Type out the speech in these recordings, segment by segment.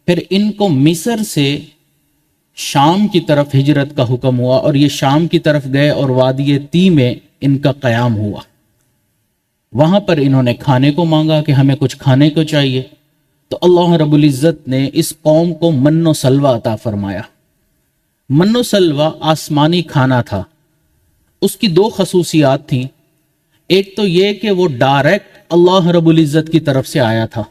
پھر ان کو مصر سے شام کی طرف ہجرت کا حکم ہوا اور یہ شام کی طرف گئے اور وادی تی میں ان کا قیام ہوا۔ وہاں پر انہوں نے کھانے کو مانگا کہ ہمیں کچھ کھانے کو چاہیے، تو اللہ رب العزت نے اس قوم کو من و سلوہ عطا فرمایا۔ من و سلوہ آسمانی کھانا تھا، اس کی دو خصوصیات تھیں۔ ایک تو یہ کہ وہ ڈائریکٹ اللہ رب العزت کی طرف سے آیا تھا،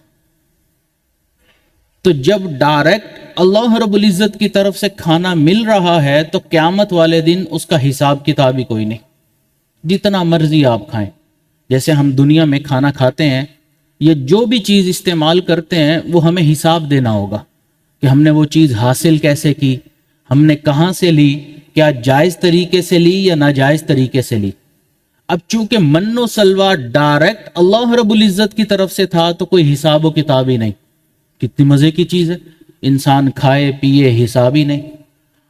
تو جب ڈائریکٹ اللہ رب العزت کی طرف سے کھانا مل رہا ہے تو قیامت والے دن اس کا حساب کتاب ہی کوئی نہیں، جتنا مرضی آپ کھائیں۔ جیسے ہم دنیا میں کھانا کھاتے ہیں یا جو بھی چیز استعمال کرتے ہیں وہ ہمیں حساب دینا ہوگا کہ ہم نے وہ چیز حاصل کیسے کی، ہم نے کہاں سے لی، کیا جائز طریقے سے لی یا ناجائز طریقے سے لی۔ اب چونکہ من و سلوہ ڈائریکٹ اللہ رب العزت کی طرف سے تھا تو کوئی حساب و کتاب ہی نہیں۔ کتنی مزے کی چیز ہے، انسان کھائے پیے حساب ہی نہیں۔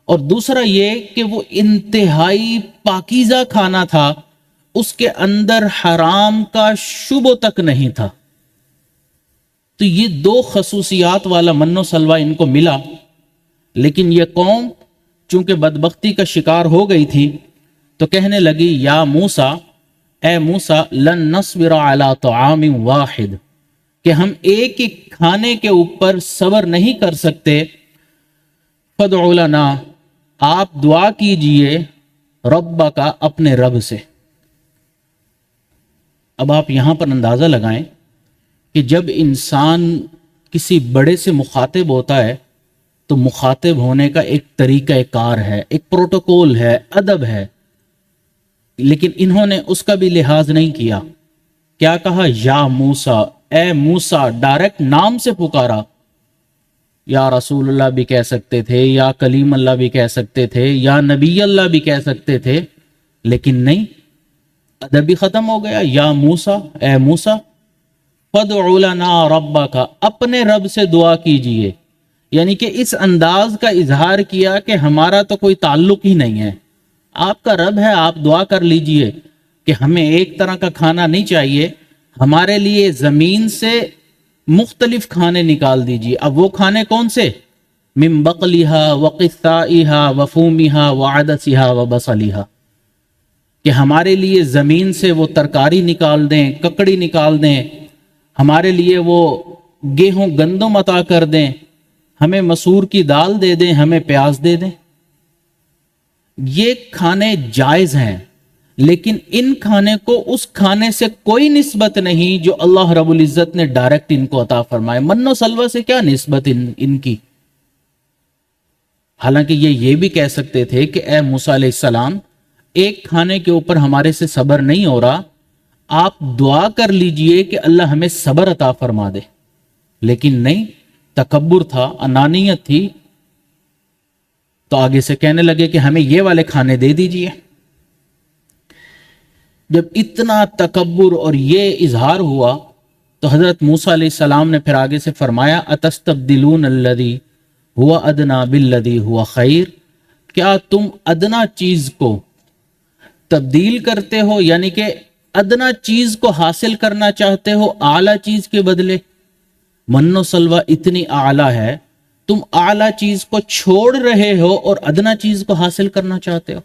اور دوسرا یہ کہ وہ انتہائی پاکیزہ کھانا تھا، اس کے اندر حرام کا شبہ تک نہیں تھا۔ تو یہ دو خصوصیات والا من و سلوہ ان کو ملا، لیکن یہ قوم چونکہ بدبختی کا شکار ہو گئی تھی تو کہنے لگی یا موسیٰ، اے موسیٰ، لن نصبر علی طعام واحد، کہ ہم ایک ایک کھانے کے اوپر صبر نہیں کر سکتے، فادع لنا، آپ دعا کیجئے ربک، اپنے رب سے۔ اب آپ یہاں پر اندازہ لگائیں کہ جب انسان کسی بڑے سے مخاطب ہوتا ہے تو مخاطب ہونے کا ایک طریقہ کار ہے، ایک پروٹوکول ہے، ادب ہے، لیکن انہوں نے اس کا بھی لحاظ نہیں کیا۔ کیا کہا؟ یا موسیٰ، اے موسیٰ، ڈائریکٹ نام سے پکارا۔ یا رسول اللہ بھی کہہ سکتے تھے، یا کلیم اللہ بھی کہہ سکتے تھے، یا نبی اللہ بھی کہہ سکتے تھے، لیکن نہیں، ادب بھی ختم ہو گیا۔ یا موسیٰ، اے موسیٰ، فادع لنا ربک، اپنے رب سے دعا کیجئے، یعنی کہ اس انداز کا اظہار کیا کہ ہمارا تو کوئی تعلق ہی نہیں ہے، آپ کا رب ہے، آپ دعا کر لیجئے کہ ہمیں ایک طرح کا کھانا نہیں چاہیے، ہمارے لیے زمین سے مختلف کھانے نکال دیجئے۔ اب وہ کھانے کون سے؟ من بقلها وقثائها وفومها وعدسها وبصلها، کہ ہمارے لیے زمین سے وہ ترکاری نکال دیں، ککڑی نکال دیں، ہمارے لیے وہ گیہوں گندم عطا کر دیں، ہمیں مسور کی دال دے دیں، ہمیں پیاز دے دیں۔ یہ کھانے جائز ہیں، لیکن ان کھانے کو اس کھانے سے کوئی نسبت نہیں جو اللہ رب العزت نے ڈائریکٹ ان کو عطا فرمائے۔ من و سلوہ سے کیا نسبت ان کی؟ حالانکہ یہ بھی کہہ سکتے تھے کہ اے موسیٰ علیہ السلام، ایک کھانے کے اوپر ہمارے سے صبر نہیں ہو رہا، آپ دعا کر لیجئے کہ اللہ ہمیں صبر عطا فرما دے، لیکن نہیں، تکبر تھا، انانیت تھی، تو آگے سے کہنے لگے کہ ہمیں یہ والے کھانے دے دیجئے۔ جب اتنا تکبر اور یہ اظہار ہوا تو حضرت موسیٰ علیہ السلام نے پھر آگے سے فرمایا اتستبدلون الذی هو ادنی بالذی هو خیر، کیا تم ادنا چیز کو تبدیل کرتے ہو، یعنی کہ ادنا چیز کو حاصل کرنا چاہتے ہو اعلیٰ چیز کے بدلے؟ من و سلوہ اتنی اعلیٰ ہے، تم اعلیٰ چیز کو چھوڑ رہے ہو اور ادنا چیز کو حاصل کرنا چاہتے ہو۔